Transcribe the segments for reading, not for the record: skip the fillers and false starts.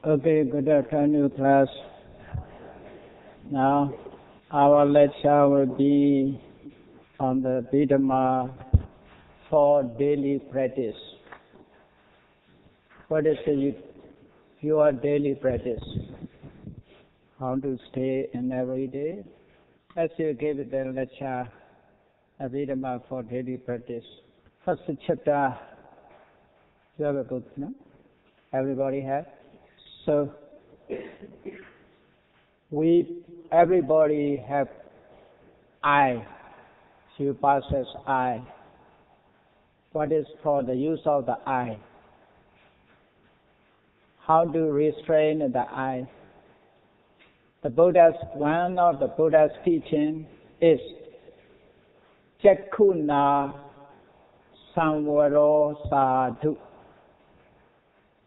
Okay, good afternoon, class. Now, our lecture will be on the Abhidhamma for daily practice. What is your daily practice? How to stay in every day? As you gave the lecture, Abhidhamma for daily practice. First chapter, you have a book, no? Everybody have? So, everybody have eye. You possess eye. What is for the use of the eye? How to restrain the eye? One of the Buddha's teaching is Chakkhuna Samvaro Sadhu.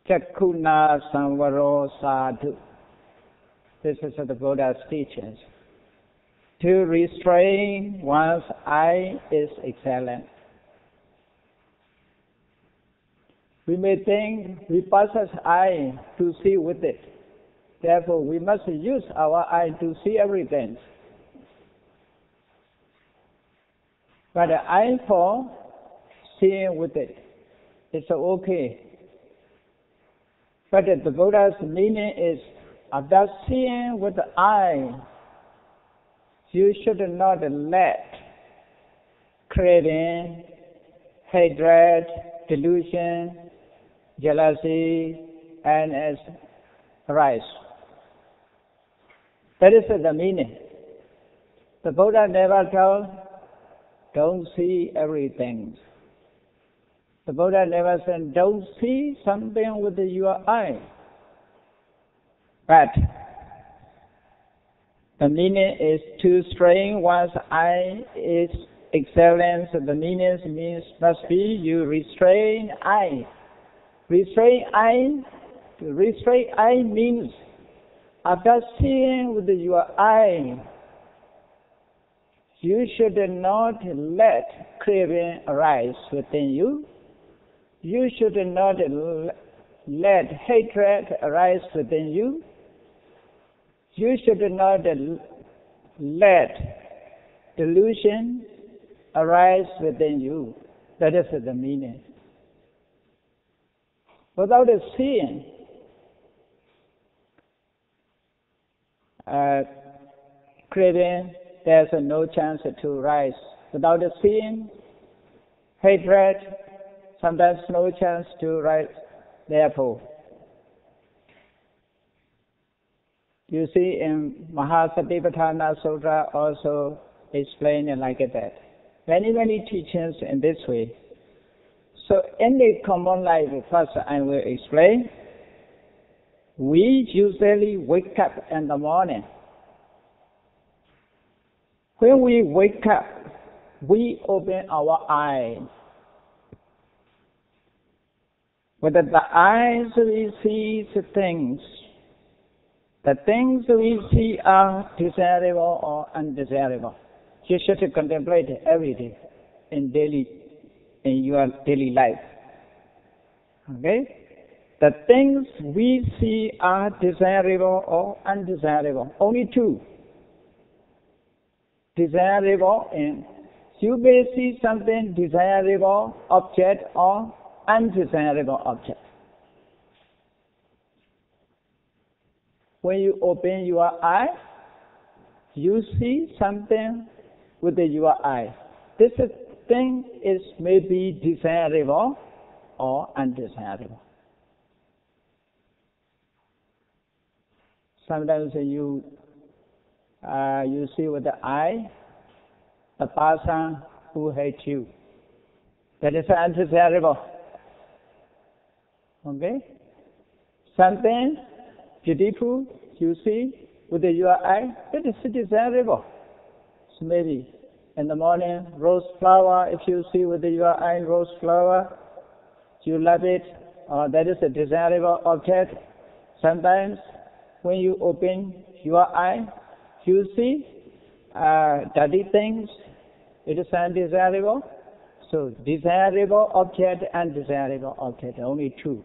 Chakkhuna Samvaro Sadhu. This is the Buddha's teachings. To restrain one's eye is excellent. We may think we possess eye to see with it. Therefore, we must use our eye to see everything. But the eye for seeing with it is okay. But the Buddha's meaning is, after seeing with the eye, you should not let craving, hatred, delusion, jealousy, and arise. That is the meaning. The Buddha never told, don't see everything. The Buddha never said, don't see something with your eye. But the meaning is to strain one's eye is excellence. The meaning must be you restrain eye. Restrain eye means after seeing with your eye, you should not let craving arise within you. You should not let hatred arise within you. You should not let delusion arise within you. That is the meaning. Without seeing, craving, there's no chance to rise. Without seeing, hatred, sometimes no chance to rise. Therefore, you see in Mahasatipatthana Sutra also explained like that. Many teachings in this way. So in the common life, first I will explain. We usually wake up in the morning. When we wake up, we open our eyes. With the eyes we see the things. The things we see are desirable or undesirable. You should contemplate every day in your daily life. Okay? The things we see are desirable or undesirable. Only two. Desirable, and you may see something desirable object or undesirable object. When you open your eye, you see something with your eye. This thing is maybe desirable or undesirable. Sometimes you see with the eye the person who hates you. That is undesirable. Okay? Something beautiful you see with your eye, it is desirable. So maybe in the morning, rose flower, if you see with your eye rose flower, you love it, or that is a desirable object. Sometimes when you open your eye, you see dirty things, it is undesirable. So desirable object and undesirable object, only two.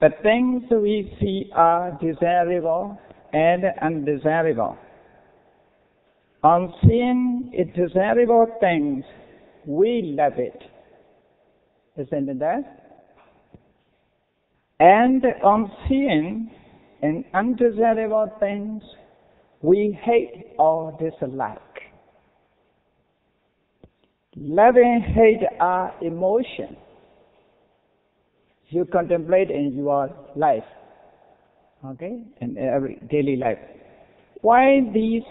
The things we see are desirable and undesirable. On seeing a desirable things, we love it. Isn't it that? And on seeing an undesirable things, we hate or dislike. Love and hate are emotions you contemplate in your life, okay, in every daily life. Why these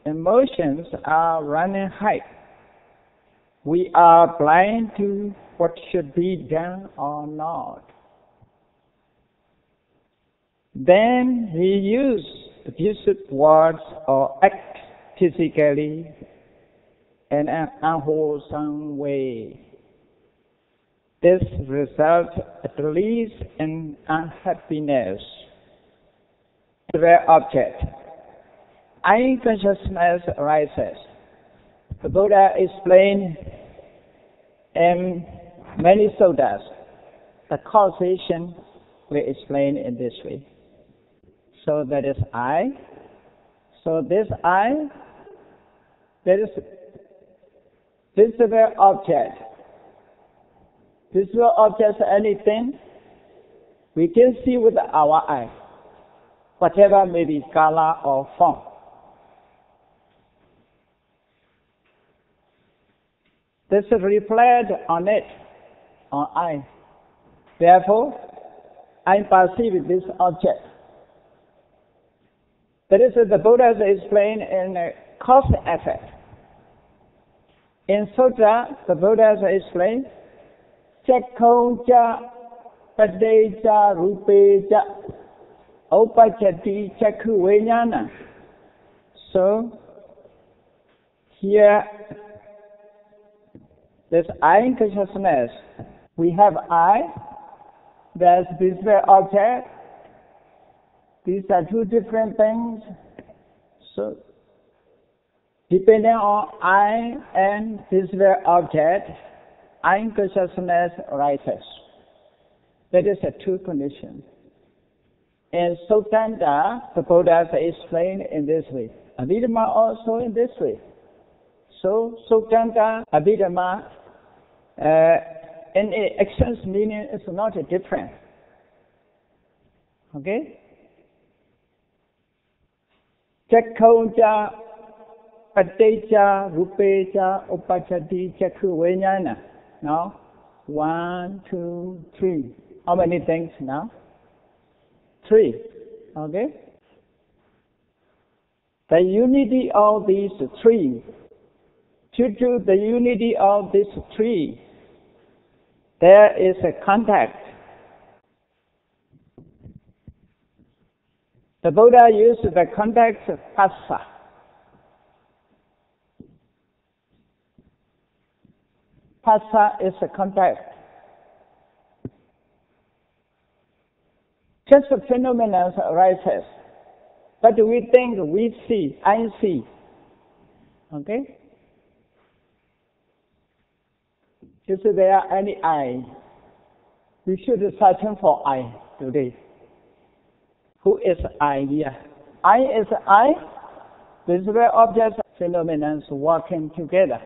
emotions are running high? We are blind to what should be done or not. Then we use abusive words or act physically in an unwholesome way. This results at least in unhappiness. The object. I consciousness arises. The Buddha explained in many suttas the causation we explain in this way. So that is I. So this I, that is visible object. Visible objects are anything we can see with our eye, whatever may be color or form. This is reflected on it, on I. Therefore, I perceive this object. That is the Buddha explained in cause and effect. In Sutra, the Buddha explained, Chakkhonja, Padeja, Rupeja, Opachati, Chakhu Vijnana. So, here, this I consciousness, we have I, there's visible object. These are two different things. So, depending on I and visible object, I consciousness arises. That is a two condition. In Sutanta, the Buddha explained in this way. Abhidhamma also in this way. So, Sutanta, Abhidhamma, in action's meaning is not different. Okay? Chakkhonja, Padeja, Rupeja, Upachati, Chakhu Vijnana. Now, 1, 2, 3. How many things now? 3. Okay? The unity of these 3. Due to the unity of these 3, there is a contact. The Buddha used the context of phassa. Phassa is a contact. Just a phenomenon arises. But we think we see, I see. Okay? Is there any I? We should search for I today. Who is I here? I is I. Visible objects, phenomena working together.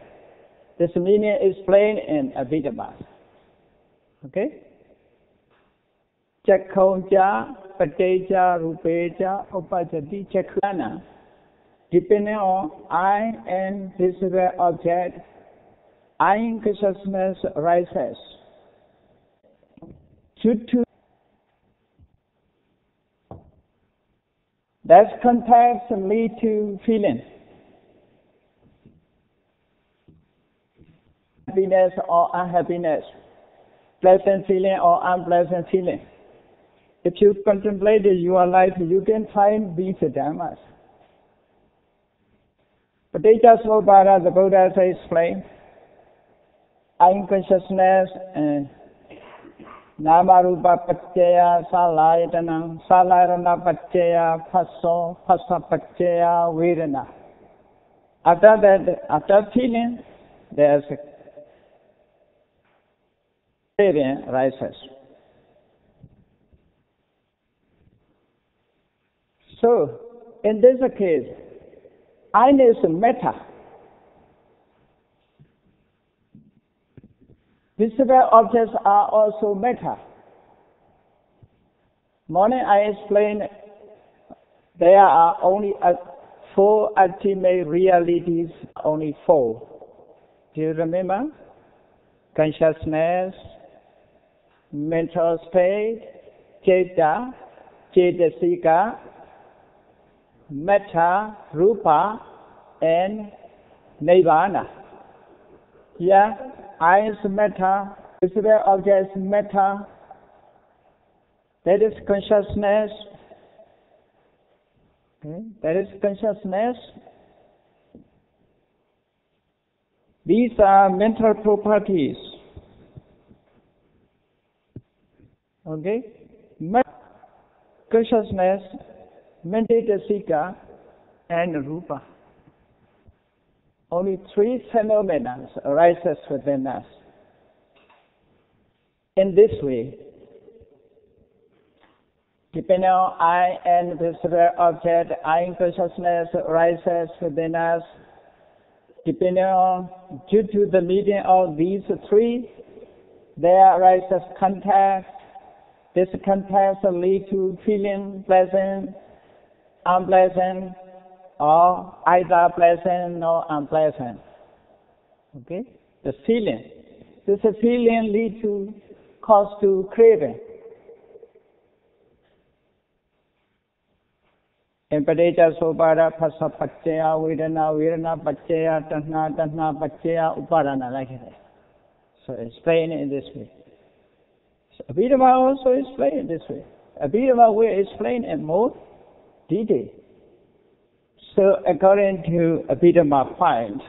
This meaning is plain in Abhidhamma. Okay? Chakkhonja, Padeja, Rupeja, Upachati, Chakkhana. Depending on I and visible object, I consciousness arises. That contacts lead to feeling. Happiness or unhappiness. Pleasant feeling or unpleasant feeling. If you contemplate your life, you can find these dhammas. Paticca-samuppada, the Buddha explained, I consciousness and Nama-rupa paccaya salayatana, salayatana paccaya phassa, phassa paccaya vedana. After that, after feeling, there's a craving rises. So, in this case, I is matter. Visible objects are also matter. Morning I explained there are only four ultimate realities, only four. Do you remember? Consciousness, mental state, Citta, Cetasika, Metta, Rupa, and Nirvana. Yeah, I is matter, visible objects matter, that is consciousness. Okay, that is consciousness. These are mental properties. Okay, consciousness, Cetasika, and Rupa. Only three phenomena arises within us. In this way, depending on I and visible object, I in consciousness arises within us. Depending on, due to the medium of these three, there arises contact. This contact leads to feeling pleasant, unpleasant, or either pleasant or unpleasant. Okay? The feeling. This feeling leads to, cause to craving. In Padecca Sopada, Phassa Paccaya, Vedana, Vedana Paccaya, Tanha, Tanha Paccaya, Upadana, like that. So explain in this way. So Abhidhamma also explain in this way. Abhidhamma will explain in more detail. So according to Abhidhamma point,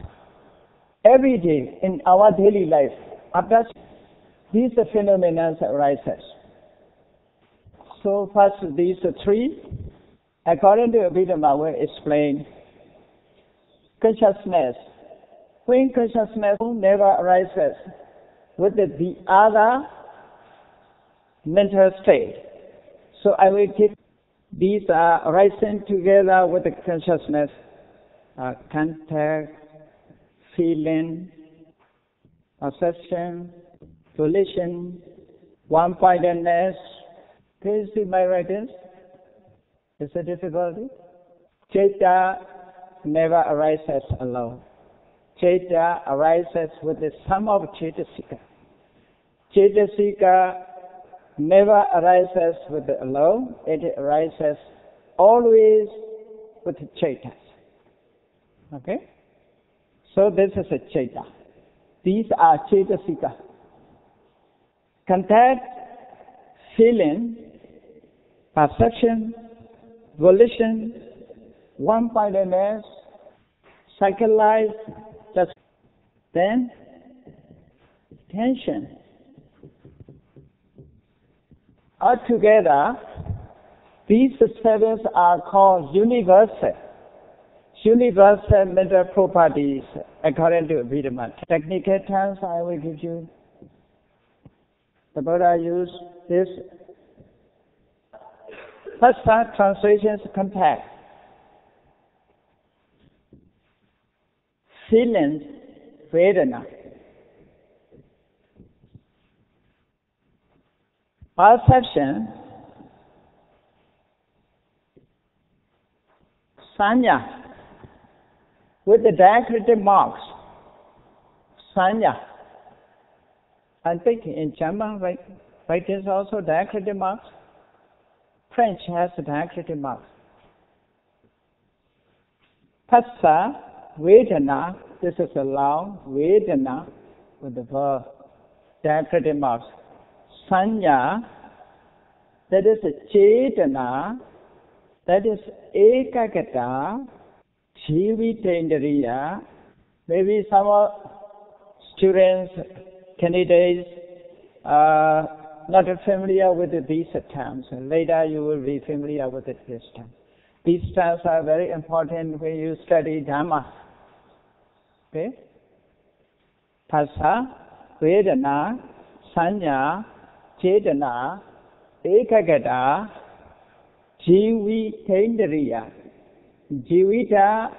every day in our daily life, after these phenomena arises. So first these three, according to Abhidhamma, will explain consciousness. When consciousness never arises with the other mental state. So I will keep these are arising together with the consciousness, contact, feeling, perception, volition, one-pointedness. Can you see my writings? Is it difficulty? Citta never arises alone. Citta arises with the sum of Cetasika. Cetasika never arises with the alone. It arises always with Cittas. Okay? So this is a Citta. These are Cetasika. Contact, feeling, perception, volition, one-pointedness, cycle-life, then tension. Altogether, these sevens are called universal mental properties according to Abhidhamma. Technical terms I will give you. The Buddha used this. First translation is contact. Feelings, Vedana. Perception, Sanya, with the diacritic marks. Sanya. I think in German, right, is also diacritic marks. French has the diacritic marks. Phassa, Vedana, this is a long Vedana with the verb, diacritic marks. Sanya, that is a Cetana, that is Ekagata, Jivitendriya. Maybe some students, candidates are not familiar with these terms. Later you will be familiar with this term. These terms are very important when you study Dhamma. Okay? Phassa, Vedana, Sanya, Cetana, Ekagata, Jivitendriya, Jivita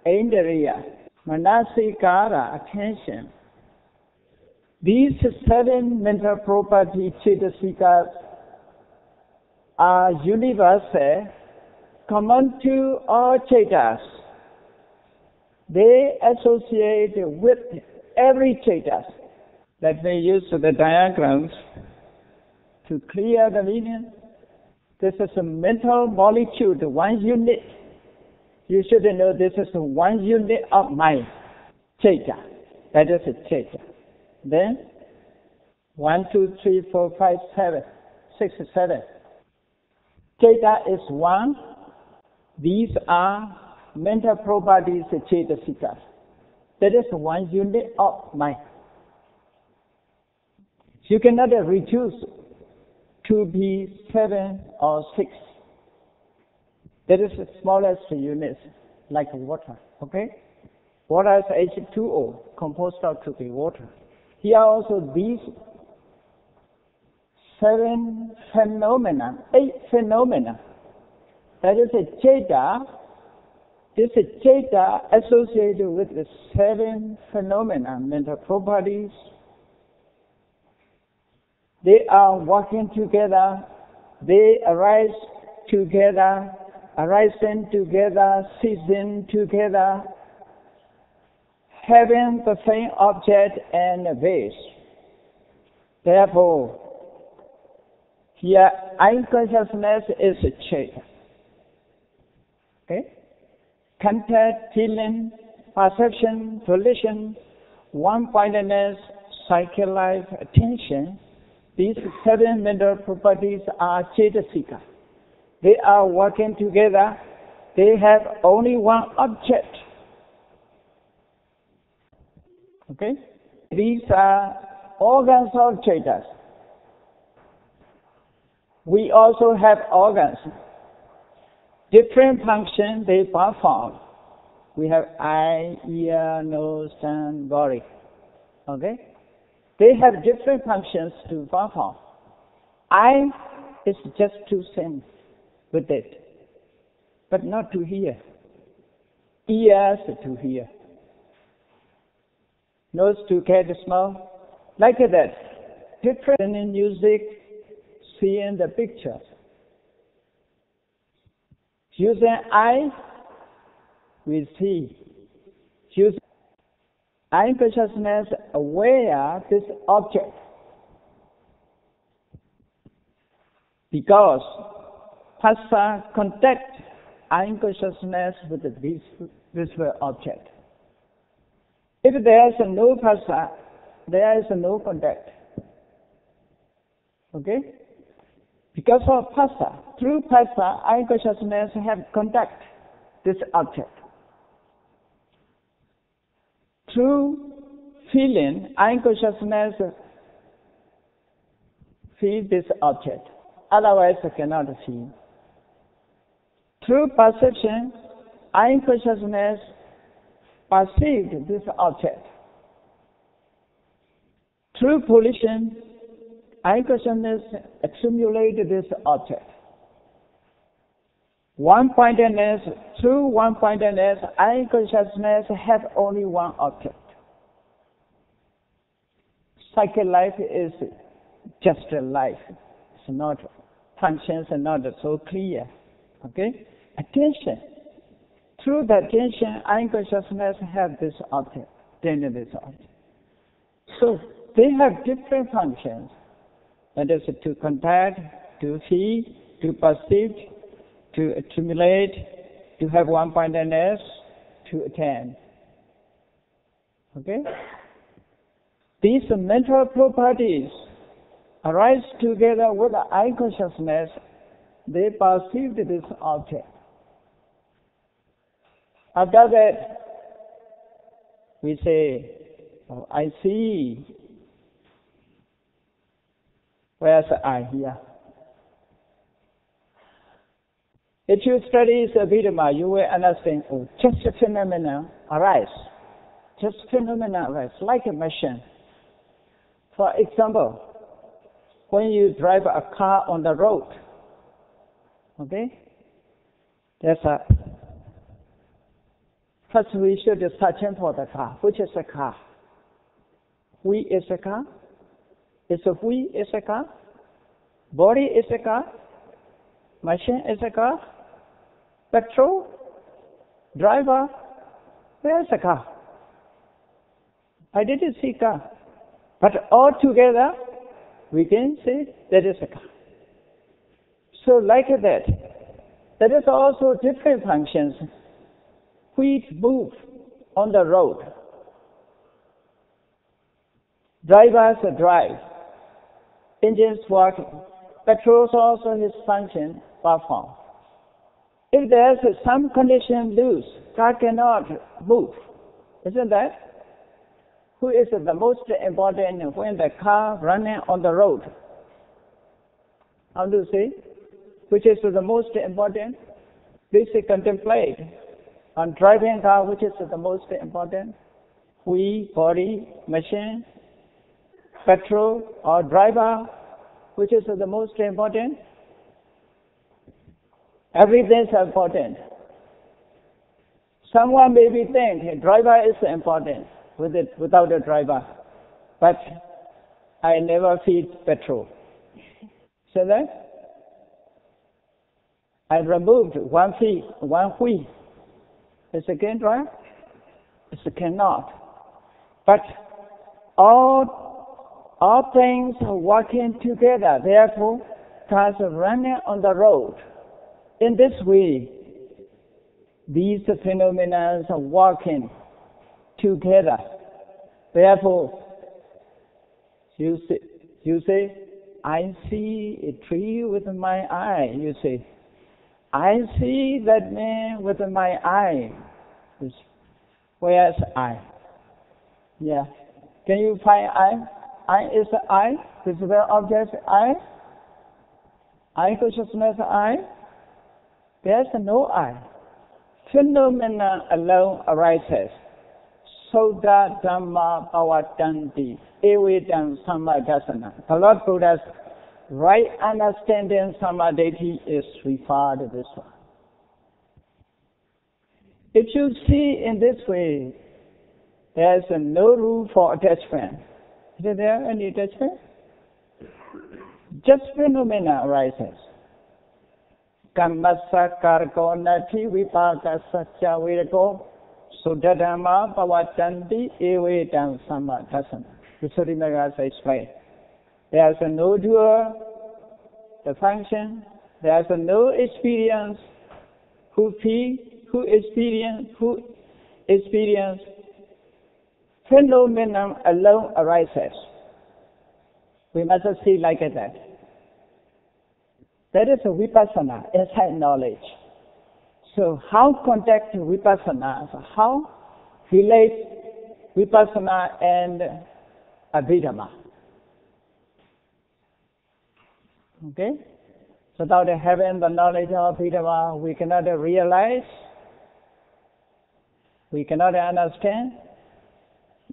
Indriya, Manasikara, attention. These 7 mental property cetasikas are universal, common to all cetas. They associate with every cetas. Let me use the diagrams to clear the meaning. This is a mental molecule, 1 unit. You should know this is 1 unit of mind, ceta. That is a ceta. Then 1, 2, 3, 4, 5, 7, 6, 7. Ceta is 1. These are mental properties of cetasikas. That is 1 unit of mind. You cannot reduce to be 7 or 6. That is the smallest unit, like water. Okay? Water is H2O, composed of to be water. Here also these 7 phenomena, 8 phenomena. That is a ceta. This ceta associated with the 7 phenomena, mental properties. They are working together. They arise together, arising together, ceasing together, having the same object and base. Therefore, here unconsciousness is a ceta. Okay? Contact, feeling, perception, volition, one-pointedness, psychic life, attention. These 7 mental properties are cetasika. They are working together. They have only one object. Okay? These are organs of cetas. We also have organs. Different functions they perform. We have eye, ear, nose, and body. Okay? They have different functions to perform. Eye is just to sense with it, but not to hear. Ears to hear. Nose to catch the smell. Like that. Different in music, seeing the pictures. Using eye, we see. Using eye consciousness aware this object. Because phassa contact eye consciousness with the visual object. If there is no phassa, there is no contact. Okay? Because of phassa, through phassa, eye consciousness have contact this object. Through feeling, eye consciousness feel this object. Otherwise, I cannot feel. Through perception, eye consciousness perceived this object. Through volition, eye consciousness accumulated this object. One-pointedness, through one-pointedness, eye consciousness have only one object. Psychic life is just a life. It's not functions are not so clear. Okay? Attention. Through the attention, eye consciousness have this object, then this object. So they have different functions. That is to contact, to see, to perceive, to accumulate, to have one-pointedness, to attend. Okay? These mental properties arise together with the eye consciousness. They perceive this object. After that, we say, oh, I see. Where's the eye here? If you study Abhidhamma, you will understand, oh, just a phenomena arise. Just phenomena arise, like a machine. For example, when you drive a car on the road, Okay? That's a. First we should search for the car. Which is the car? We is a car? Is a we is a car? Body is a car? Machine is a car? Petrol? Driver? Where is the car? I didn't see car. But all together, we can say that is a car. So like that, there is also different functions which move on the road. Drivers drive, engines work, petrol also his function perform. If there is some condition loose, car cannot move. Isn't that? Who is the most important when the car running on the road? How do you say? Which is the most important? Please contemplate on driving car, which is the most important? We, body, machine, petrol, or driver, which is the most important? Everything is important. Someone may be think driver is important without a driver, but I never feed petrol. So that I removed one wheel. It's again right? It's cannot. But all things are working together. Therefore, cars are running on the road. In this way, these phenomena are working together. Therefore, you say, I see a tree with my eye. You say, I see that man with my eye. Where's eye? Yeah. Can you find eye? Eye is the eye. Visible object eye. Eye consciousness eye. There's no eye. Phenomena alone arises. Soda Dhamma Bhavatanti Evedam Sammadasana. The Lord Buddha's right understanding Samadhi is referred to this one. If you see in this way, there is no room for attachment. Is there any attachment? Just phenomena arises. Kammasa karko nati vipaka satya virako Abhidhamma Bhavatanti Evedam Sammadasana. The Surimagas explained. There is no doer, the function. There is no experience. Who feel, who experience. Phenomenon alone arises. We must see like that. That is a vipassana, inside knowledge. So how contact vipassana? How relate vipassana and Abhidhamma? Okay? Without having the knowledge of Abhidhamma, we cannot realize, we cannot understand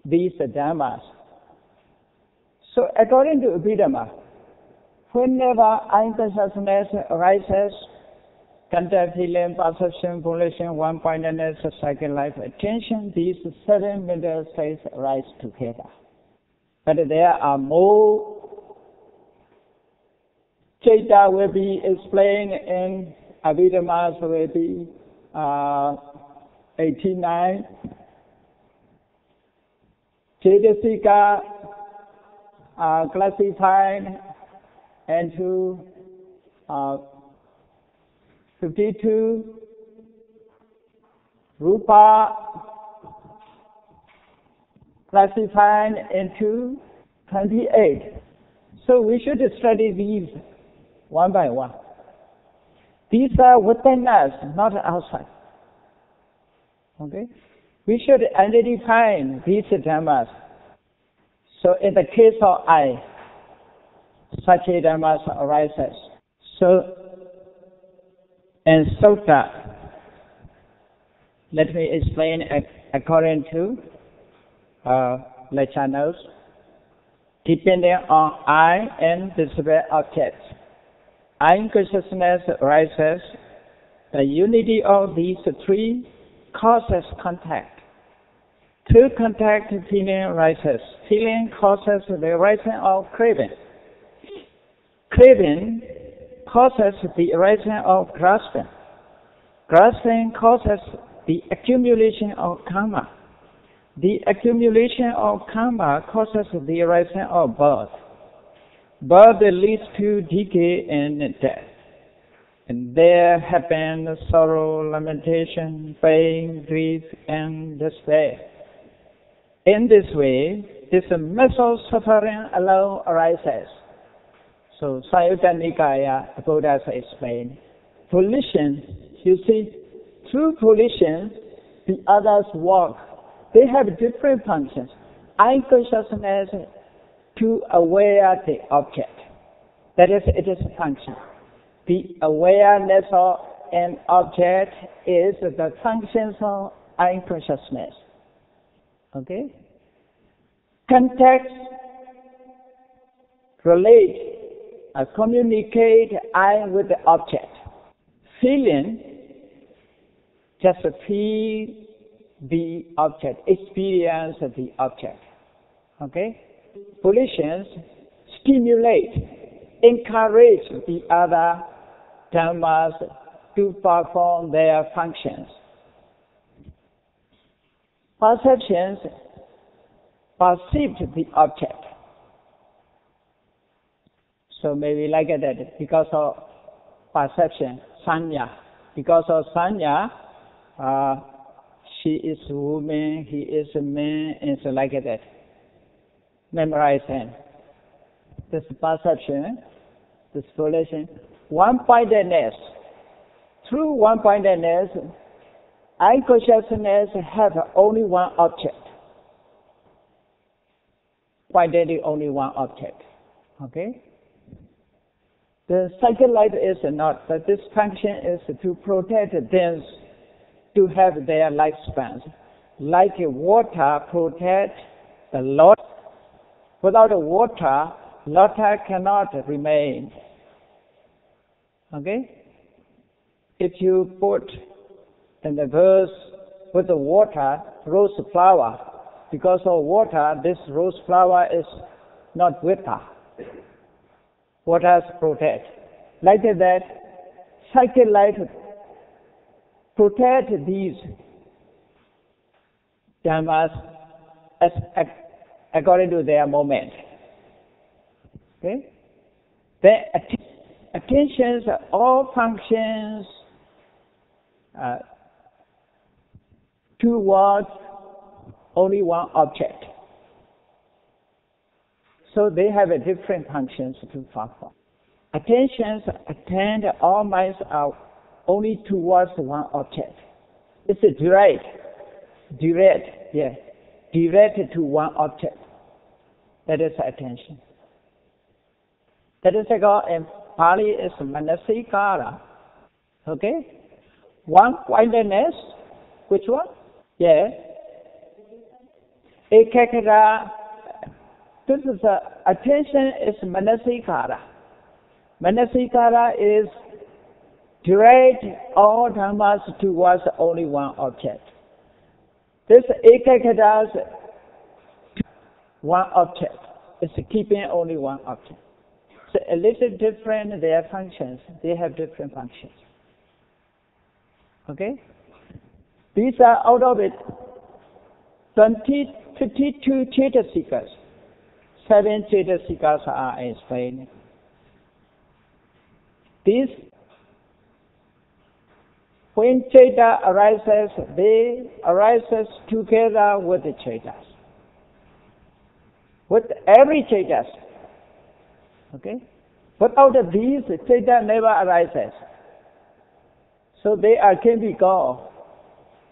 these dhammas. So according to Abhidhamma, whenever unconsciousness arises, contact, feeling, perception, volition, one-pointedness, cycle life, attention, these 7 mental states arise together. But there are more. Chaita will be explained in Abhidhamma, will be 89. Chaitasika are classified into 52. Rupa classified into 28. So we should study these one by one. These are within us, not outside. Okay? We should identify these dhammas. So in the case of I, such a dhammas arises. So in Sutta, let me explain according to lecture notes. Depending on I and visible objects, I am consciousness arises, the unity of these three causes contact. Through contact, feeling arises. Feeling causes the arising of craving. Craving causes the arising of grasping. Grasping causes the accumulation of karma. The accumulation of karma causes the arising of birth. Birth leads to decay and death. And there happen sorrow, lamentation, pain, grief, and despair. In this way, this mental suffering alone arises. So, Sayutta Nikaya, the Buddha explained, volition, you see, through volition, the others walk. They have different functions. I consciousness to aware the object. That is, it is a function. The awareness of an object is the functions of I consciousness. Okay? Context, relate, communicate I with the object. Feeling, just feel the object, experience the object. Okay? Volitions stimulate, encourage the other dhammas to perform their functions. Perceptions perceive the object. So maybe like that, because of perception, sanya. Because of sanya, she is a woman, he is a man, and so like that. Memorize him. This perception, this volition, one-pointedness. Through one-pointedness, I consciousness have only one object. Pointed only one object. Okay? The cycle light is not, but this function is to protect them to have their lifespans. Like water protects the lot. Without water, water cannot remain. Okay? If you put in the verse with the water, rose flower, because of water, this rose flower is not water. Water protect. Like that, cycle light protect these dhammas as according to their moment. Okay? The attentions, all functions towards only one object. So they have a different functions to perform. Attentions attend all minds are only towards one object. It's a direct to one object. That is attention. That is called in Pali is manasikara. Okay? One-pointedness. Which one? Yeah. Ekakara. This is attention is manasikara. Manasikara is direct all dhammas towards only one object. This ekakara is one object. It's keeping only one object. So a little different their functions. They have different functions. Okay? These are out of it 52 Cetasikas. 7 Cetasikas are explained. These, when Ceta arises, they arises together with the Cetas. With every Cetas. Okay? Without these, Ceta never arises. So they can be called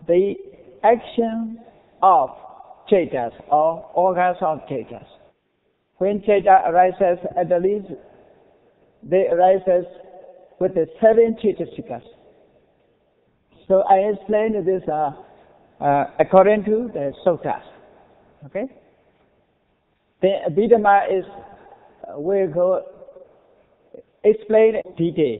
the action of Cetas or organs of Cetas. When Ceta arises, at least they arises with the 7 Cetasikas. So I explained this according to the suttas. Okay? The Abhidhamma is we go explain in detail.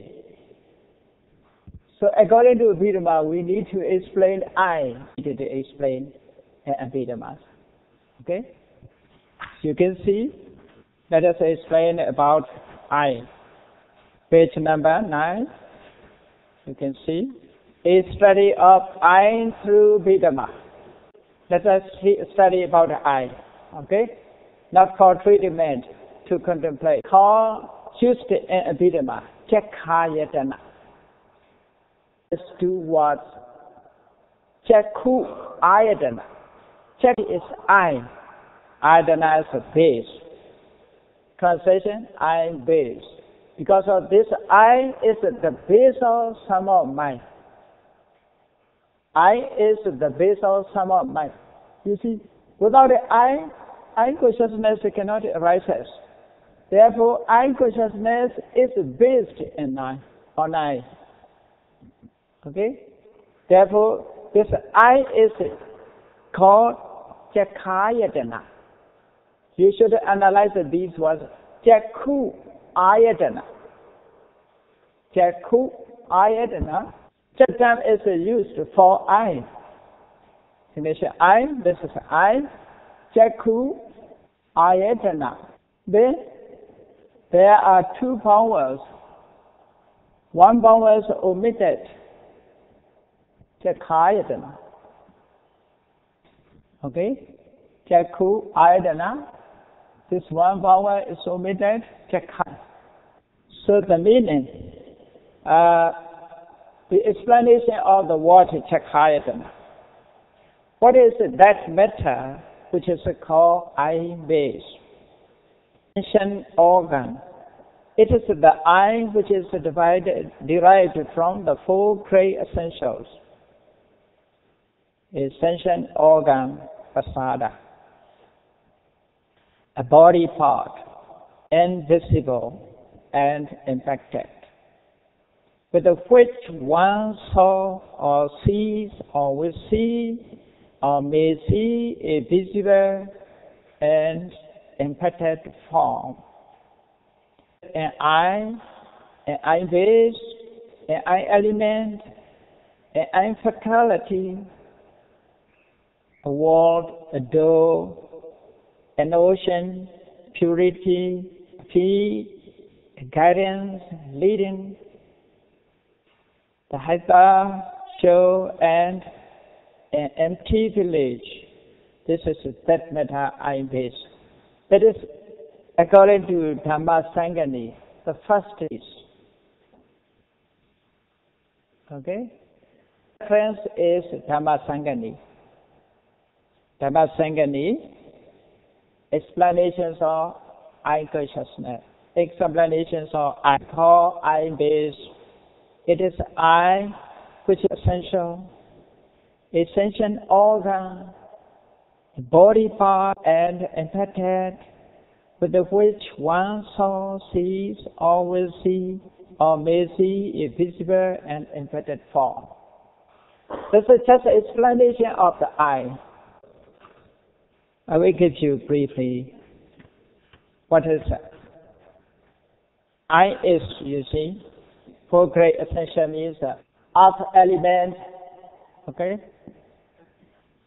So according to Abhidhamma, we need to explain I needed to explain Abhidhamma. Okay? So you can see, let us explain about I. Page number 9. You can see a study of I through Abhidhamma. Let us study about I. Okay? Not for treatment, to contemplate. Call just in Abhidhamma, Chakhayatana. It's two words. Chakhu ayatana. Chak is I. Ayatana is a base. Translation, I am base. Because of this, I is the base of sum of mind. I is the base of sum of mind. You see, without the I consciousness cannot arise. Therefore, I consciousness is based in I, on I. Okay? Therefore, this I is called Chakhayatana. You should analyze these words. Chakhu ayatana. Chakhu ayatana. Chakham is used for I. Finish I, this is I. Chakhu ayatana. Then, there are two vowels. One vowel is omitted. Chakhayatana. Okay? Chakhu ayatana. This one vowel is omitted. Chakha. So the meaning, the explanation of the word Chakhayatana. What is that matter which is called I base? Sension organ. It is the I which is derived from the four great essentials. A sension organ, pasada. A body part, invisible and impacted, with which one saw or sees or will see or may see a visible and impacted form. An I base, an I element, an I faculty, a world, a door, an ocean, purity, peace, guidance, leading, the Hatha, show, and an empty village. This is that matter I base. That is, according to Dhamma Sangani, the first is. Okay? Reference is Dhamma Sangani. Dhamma Sangani, explanations of I consciousness. Explanations of I call I base. It is I which is essential organ, body part and impacted, with which one saw, sees, or will see, or may see a visible and impacted form. This is just an explanation of the I. I will give you briefly what is I is, you see, four great essential means earth element, okay?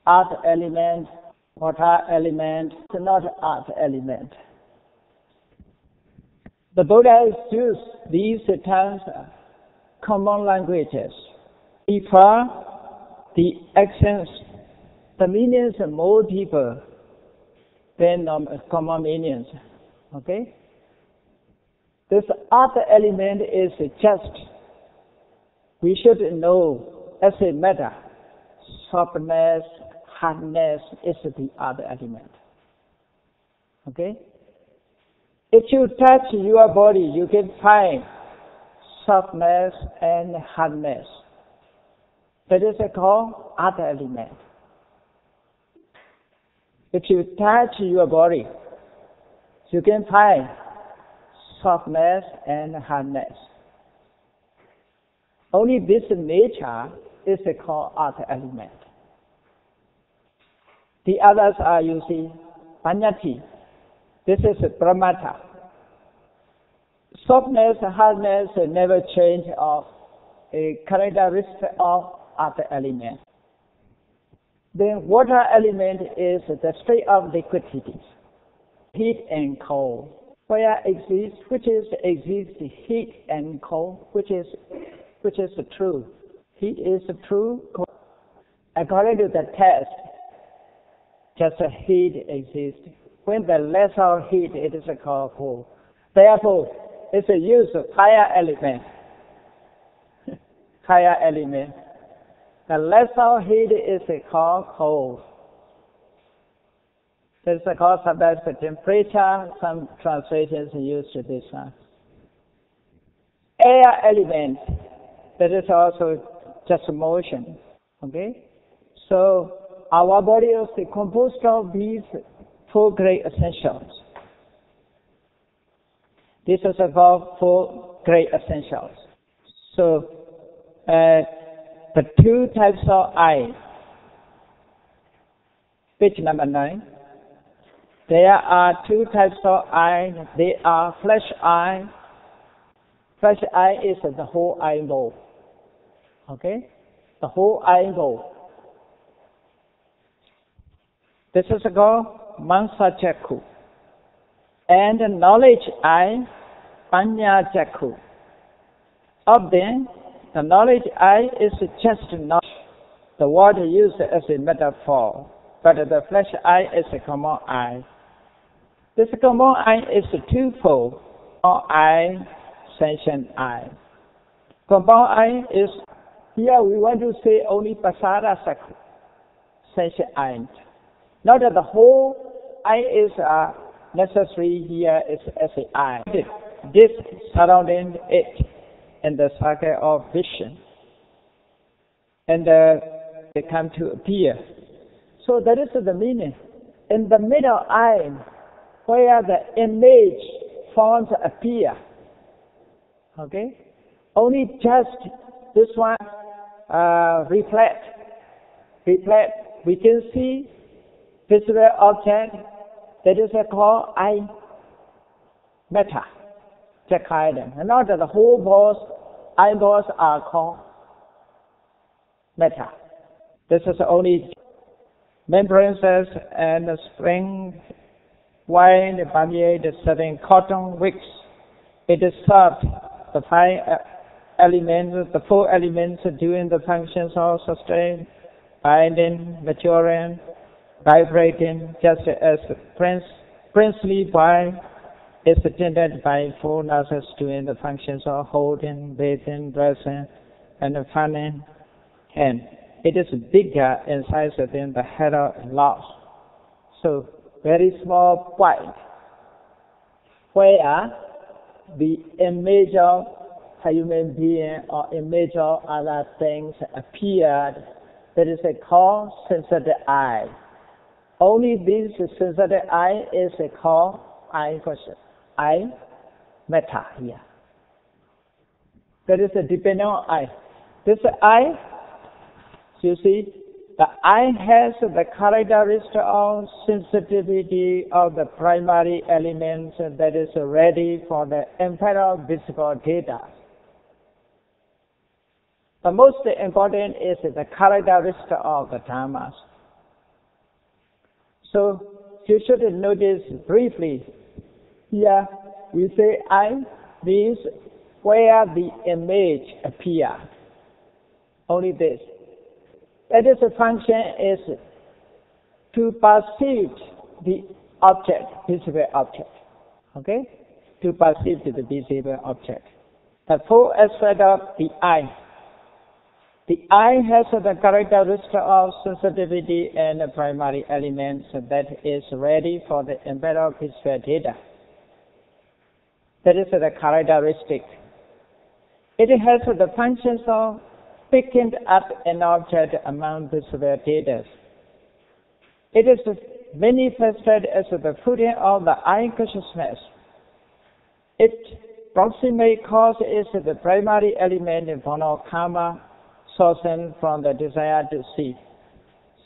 Earth element, water element, not earth element. The Buddha has used these terms, common languages, deeper the accents, the meanings are more deeper than common meanings. Okay? This other element is just, we should know as a matter, softness, hardness is the other element. Okay? If you touch your body, you can find softness and hardness. That is called other element. If you touch your body, you can find softness and hardness. Only this nature is called other element. The others are, you see, panyati. This is pramata. Softness, hardness never change of a characteristic of other element. The water element is the state of liquidity, heat and cold. Where exists, which is heat and cold, which is true. Heat is true. According to the test, just a heat exists. When the less of heat, it is called cold. Therefore, it's a use of higher element. Higher element. The less of heat is called cold. This is called sometimes the temperature. Some translations use this one. Air element. That is also just motion. Okay. So our body is composed of these four great essentials. This is called four great essentials. So the two types of eye. Page number 9. There are two types of eye. They are flesh eye. Flesh eye is the whole eyeball. Okay? The whole eyeball. This is called Mansa Jakku. And the knowledge eye, Panya Jakku. Of them, the knowledge eye is just not the word used as a metaphor, but the flesh eye is a common eye. This common eye is twofold. Common eye, sentient eye. Common eye is, here we want to say only Pasada Sakku, sentient eye. Not that the whole eye is necessary here is as an eye. This surrounding it in the circle of vision. And they come to appear. So that is the meaning. In the middle eye, where the image forms appear. Okay? Only just this one reflect. We can see visible object that is called eye matter. Check item. And not that the whole eyeballs are called matter. This is only membranes and spring wine, permeate the certain cotton wicks. It is served the five elements, the four elements doing the functions of sustain, binding, maturing, vibrating, just as princely wine is attended by four nurses doing the functions of holding, bathing, dressing, and fanning hand. It is bigger in size than the head of a large. So very small point where the image of a human being or image of other things appeared. That is called sensitive eye. Only this sensitive eye is called eye matter here. That is a dependent on eye. This eye, you see, the eye has the characteristic of sensitivity of the primary elements that is ready for the inferior visible data. The most important is the characteristic of the dhammas. So you should notice briefly here we say eye means where the image appears. Only this. That is the function is to perceive the object, visible object. Okay? To perceive the visible object. The four aspects of the eye. The eye has the characteristic of sensitivity and the primary elements that is ready for the embedded visual data. That is the characteristic. It has the functions of picking up an object among visible data. It is manifested as the footing of the eye consciousness. Its proximate cause is the primary element in karma, sourcing from the desire to see.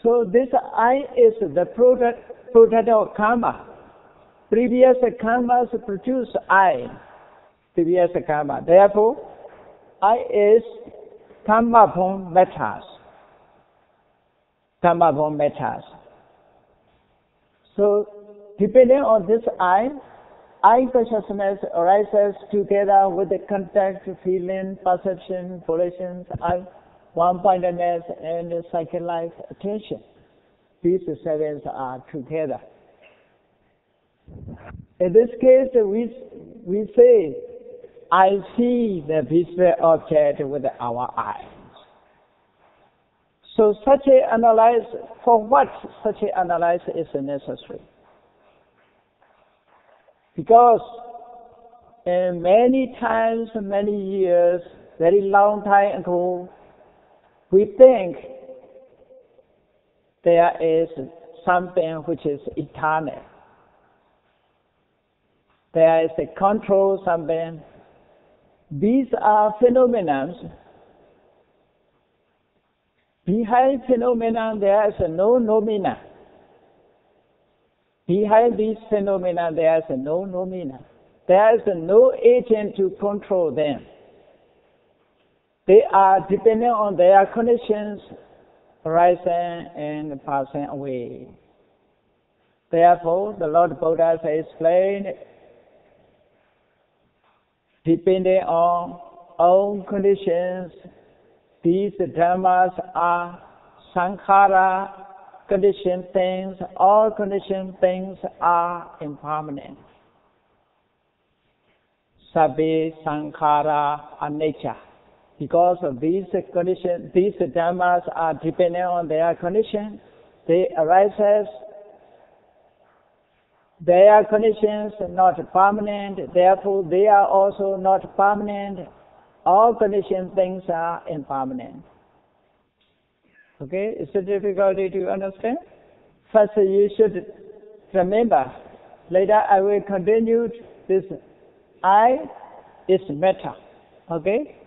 So this eye is the product of karma. Previous karmas produce eye. previous karma. Therefore, I is karma from matters. Karma from matters. So, depending on this I consciousness arises together with the contact, feeling, perception, volitions, one-pointedness, and psychic-life attention. These sevens are together. In this case, we say, I see the visible object with our eyes. So such an analysis, for what such an analysis is necessary? Because many times, many years, very long time ago, we think there is something which is eternal. There is a control something. These are phenomena. Behind phenomena, there is no nomina. Behind these phenomena, there is no nomina. There is no agent to control them. They are dependent on their conditions, arising and passing away. Therefore, the Lord Buddha has explained, depending on own conditions, these dhammas are sankhara, conditioned things. All conditioned things are impermanent. Sabbe sankhara anicca. Because of these conditions, these dhammas are dependent on their condition. They arise as their conditions are not permanent, therefore they are also not permanent. All conditioned things are impermanent. Okay, it's a difficulty to understand. First, you should remember. Later, I will continue this. I is matter. Okay,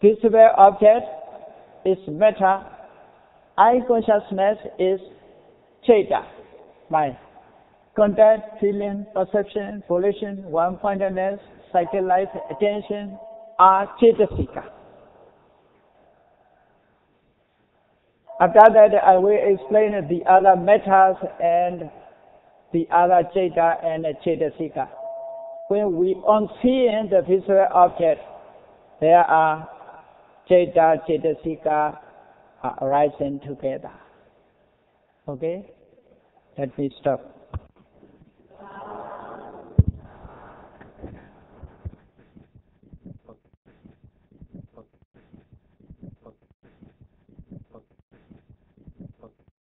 visible object is matter. I consciousness is citta, mind. Contact, feeling, perception, volition, one-pointedness, psychic life, attention are cetasika. After that, I will explain the other matters and the other citta and cetasika. When we on seeing the visual object, there are citta, cetasika arising together. Okay? Let me stop.